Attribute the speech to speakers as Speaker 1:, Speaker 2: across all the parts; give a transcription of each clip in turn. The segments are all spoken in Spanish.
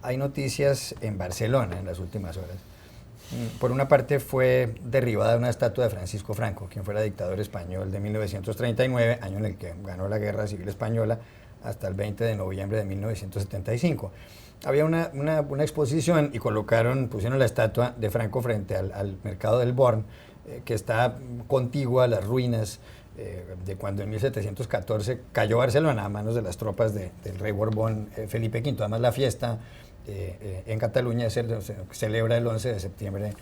Speaker 1: Hay noticias en Barcelona en las últimas horas. Por una parte fue derribada una estatua de Francisco Franco, quien fuera dictador español de 1939, año en el que ganó la Guerra Civil Española, hasta el 20 de noviembre de 1975. Había una exposición y pusieron la estatua de Franco frente al mercado del Born, que está contigua a las ruinas de cuando en 1714 cayó Barcelona a manos de las tropas del rey Borbón Felipe V. Además, la fiesta en Cataluña se celebra el 11 de septiembre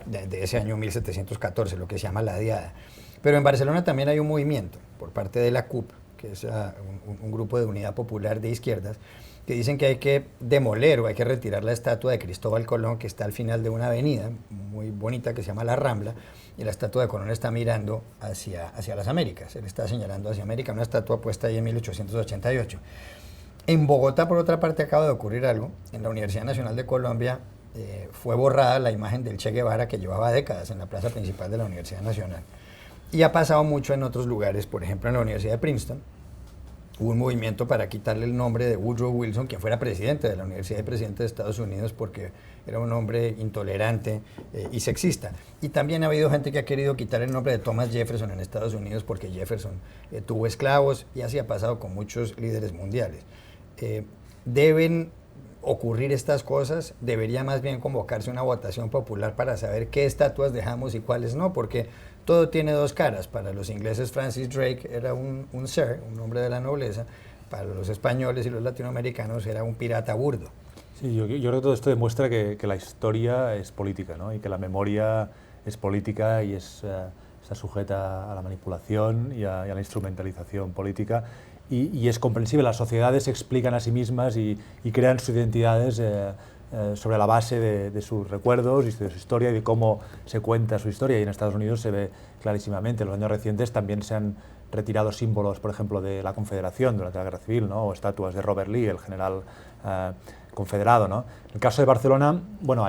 Speaker 1: de ese año 1714, lo que se llama la Diada. Pero en Barcelona también hay un movimiento por parte de la CUP, que es un grupo de unidad popular de izquierdas, que dicen que hay que demoler o hay que retirar la estatua de Cristóbal Colón, que está al final de una avenida muy bonita que se llama La Rambla, y la estatua de Colón está mirando hacia las Américas, él está señalando hacia América, una estatua puesta ahí en 1888. En Bogotá, por otra parte, acaba de ocurrir algo. En la Universidad Nacional de Colombia fue borrada la imagen del Che Guevara, que llevaba décadas en la plaza principal de la Universidad Nacional. Y ha pasado mucho en otros lugares, por ejemplo en la Universidad de Princeton. Hubo un movimiento para quitarle el nombre de Woodrow Wilson, quien fuera presidente de la Universidad y presidente de Estados Unidos, porque era un hombre intolerante y sexista. Y también ha habido gente que ha querido quitar el nombre de Thomas Jefferson en Estados Unidos porque Jefferson tuvo esclavos, y así ha pasado con muchos líderes mundiales. Deben ocurrir estas cosas, debería más bien convocarse una votación popular para saber qué estatuas dejamos y cuáles no, porque todo tiene dos caras. Para los ingleses Francis Drake era un sir, un hombre de la nobleza; para los españoles y los latinoamericanos era un pirata burdo.
Speaker 2: Sí, yo creo que todo esto demuestra que la historia es política, ¿no? Y que la memoria es política y está sujeta a la manipulación y a la instrumentalización política. Y es comprensible, las sociedades se explican a sí mismas y crean sus identidades sobre la base de sus recuerdos y de su historia y de cómo se cuenta su historia. Y en Estados Unidos se ve clarísimamente. En los años recientes también se han retirado símbolos, por ejemplo, de la Confederación durante la Guerra Civil, ¿no? O estatuas de Robert Lee, el general confederado, ¿no? En el caso de Barcelona, bueno,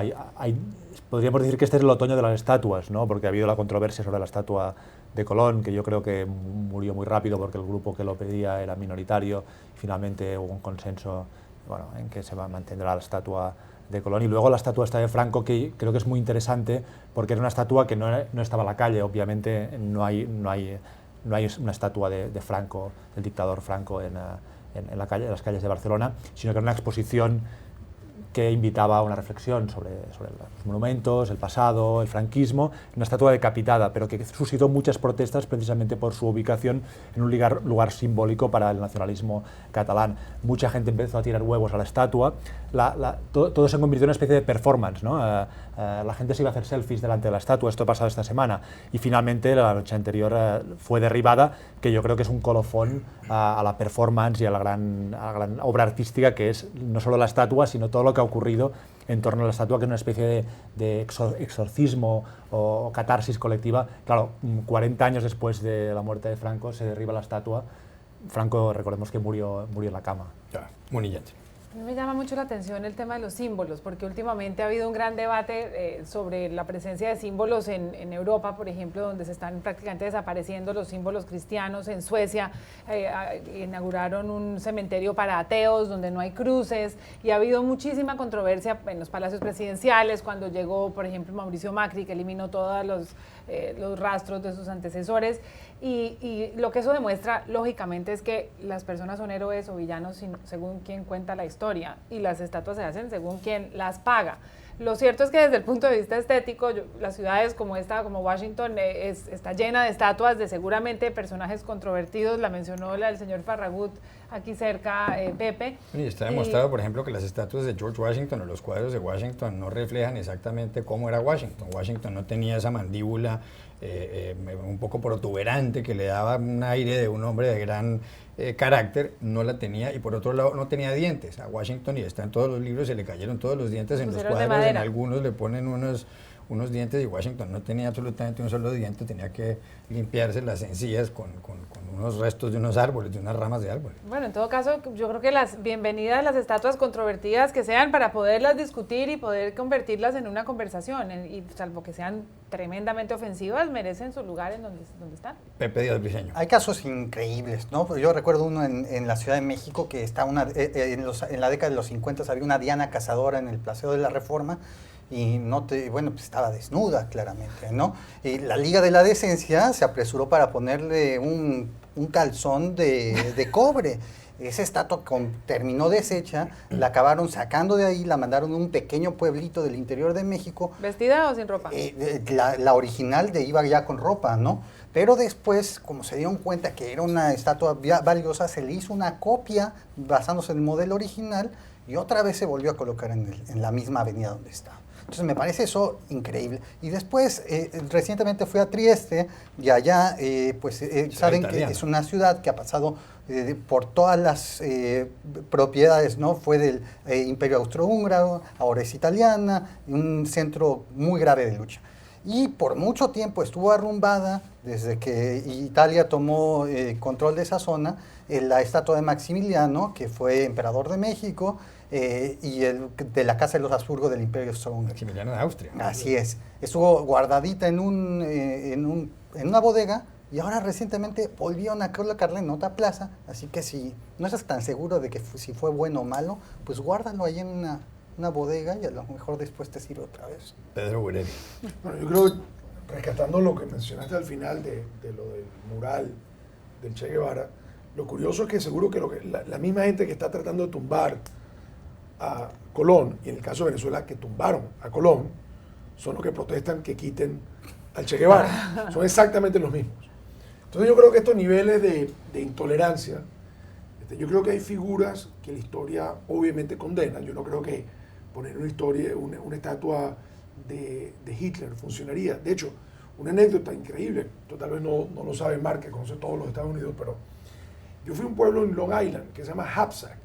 Speaker 2: podríamos decir que este es el otoño de las estatuas, ¿no? Porque ha habido la controversia sobre la estatua de Colón, que yo creo que murió muy rápido porque el grupo que lo pedía era minoritario, y finalmente hubo un consenso, bueno, en que se mantendrá la estatua de Colón. Y luego la estatua esta de Franco, que creo que es muy interesante porque es una estatua que no estaba en la calle. Obviamente no hay una estatua de Franco, del dictador Franco en las calles de Barcelona, sino que era una exposición que invitaba a una reflexión sobre los monumentos, el pasado, el franquismo, una estatua decapitada, pero que suscitó muchas protestas precisamente por su ubicación en un lugar simbólico para el nacionalismo catalán. Mucha gente empezó a tirar huevos a la estatua, todo se convirtió en una especie de performance, ¿no? La gente se iba a hacer selfies delante de la estatua, esto ha pasado esta semana, y finalmente la noche anterior fue derribada, que yo creo que es un colofón a la performance y a la gran obra artística que es no solo la estatua, sino todo lo que ha ocurrido en torno a la estatua, que es una especie de exorcismo o catarsis colectiva. Claro, 40 años después de la muerte de Franco se derriba la estatua. Franco, recordemos que murió en la cama.
Speaker 1: Claro, humillante.
Speaker 3: Me llama mucho la atención el tema de los símbolos, porque últimamente ha habido un gran debate sobre la presencia de símbolos en Europa, por ejemplo, donde se están prácticamente desapareciendo los símbolos cristianos. En Suecia inauguraron un cementerio para ateos donde no hay cruces, y ha habido muchísima controversia en los palacios presidenciales cuando llegó, por ejemplo, Mauricio Macri, que eliminó todos los rastros de sus antecesores. Y lo que eso demuestra, lógicamente, es que las personas son héroes o villanos según quien cuenta la historia, y las estatuas se hacen según quien las paga. Lo cierto es que desde el punto de vista estético, las ciudades como Washington, está llena de estatuas de seguramente personajes controvertidos. La mencionó el señor Farragut aquí cerca, Pepe.
Speaker 1: Y está demostrado, por ejemplo, que las estatuas de George Washington o los cuadros de Washington no reflejan exactamente cómo era Washington. Washington no tenía esa mandíbula un poco protuberante que le daba un aire de un hombre de gran carácter, no la tenía. Y por otro lado no tenía dientes. A Washington, y está en todos los libros, se le cayeron todos los dientes en los cuadros. En algunos le ponen unos unos dientes y Washington no tenía absolutamente un solo diente, tenía que limpiarse las encías con unos restos de unos árboles, de unas ramas de árboles.
Speaker 3: Bueno, en todo caso, yo creo que las bienvenidas las estatuas controvertidas que sean para poderlas discutir y poder convertirlas en una conversación, y salvo que sean tremendamente ofensivas, merecen su lugar en donde están.
Speaker 1: Pepe Díaz Briceño.
Speaker 4: Hay casos increíbles, ¿no? Yo recuerdo uno en la Ciudad de México que está en la década de los 50 había una Diana cazadora en el Paseo de la Reforma y pues estaba desnuda claramente, ¿no? Y la Liga de la Decencia se apresuró para ponerle un calzón de cobre. Esa estatua terminó deshecha, la acabaron sacando de ahí, la mandaron a un pequeño pueblito del interior de México.
Speaker 3: ¿Vestida o sin ropa?
Speaker 4: La original iba ya con ropa, ¿no? Pero después, como se dieron cuenta que era una estatua valiosa, se le hizo una copia basándose en el modelo original y otra vez se volvió a colocar en la misma avenida donde estaba. Entonces me parece eso increíble. Y después, recientemente fui a Trieste y allá, saben que es una ciudad que ha pasado por todas las propiedades, ¿no? Fue del Imperio Austrohúngaro, ahora es italiana, un centro muy grave de lucha. Y por mucho tiempo estuvo arrumbada, desde que Italia tomó control de esa zona, la estatua de Maximiliano, que fue emperador de México, y de la Casa de los Habsburgo del Imperio Austrohúngaro.
Speaker 1: Maximiliano de Austria.
Speaker 4: Así es. Estuvo guardadita en una bodega y ahora recientemente volvieron a colocarla en otra plaza. Así que si no estás tan seguro de que si fue bueno o malo, pues guárdalo ahí en una bodega y a lo mejor después te sirve otra vez.
Speaker 1: Pedro Burelli.
Speaker 5: Bueno, yo creo, rescatando lo que mencionaste al final de lo del mural del Che Guevara, lo curioso es que seguro que la misma gente que está tratando de tumbar a Colón, y en el caso de Venezuela que tumbaron a Colón, son los que protestan que quiten al Che Guevara. Son exactamente los mismos. Entonces yo creo que estos niveles de intolerancia, yo creo que hay figuras que la historia obviamente condena. Yo no creo que poner una estatua de Hitler funcionaría. De hecho, una anécdota increíble, tú tal vez no lo sabe Mark, que conoce todos los Estados Unidos, pero yo fui a un pueblo en Long Island que se llama Hapsack.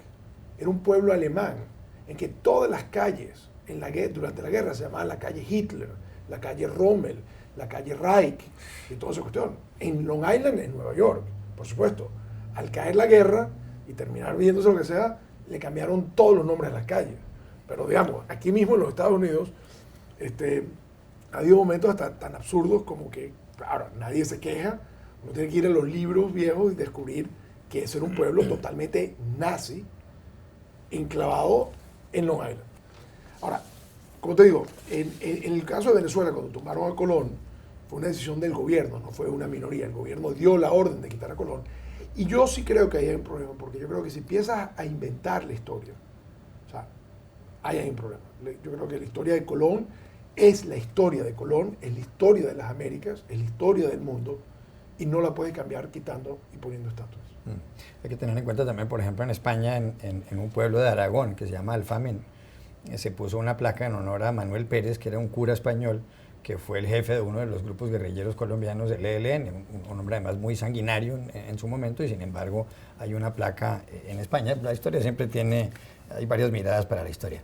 Speaker 5: Era un pueblo alemán en que todas las calles durante la guerra se llamaban la calle Hitler, la calle Rommel, la calle Reich y toda esa cuestión. En Long Island, en Nueva York, por supuesto. Al caer la guerra y terminar viéndose lo que sea, le cambiaron todos los nombres a las calles. Pero digamos, aquí mismo en los Estados Unidos, ha habido momentos hasta tan absurdos como que, claro, nadie se queja, uno tiene que ir a los libros viejos y descubrir que ese era un pueblo totalmente nazi, enclavado en Long Island. Ahora, como te digo, en el caso de Venezuela, cuando tomaron a Colón, fue una decisión del gobierno, no fue una minoría. El gobierno dio la orden de quitar a Colón. Y yo sí creo que ahí hay un problema, porque yo creo que si empiezas a inventar la historia, o sea, ahí hay un problema. Yo creo que la historia de Colón es la historia de Colón, es la historia de las Américas, es la historia del mundo, y no la puedes cambiar quitando y poniendo estatuas.
Speaker 1: Hay que tener en cuenta también, por ejemplo, en España, en un pueblo de Aragón que se llama Alfamén, se puso una placa en honor a Manuel Pérez, que era un cura español, que fue el jefe de uno de los grupos guerrilleros colombianos del ELN, un hombre además muy sanguinario en su momento, y sin embargo hay una placa en España. La historia siempre hay varias miradas para la historia.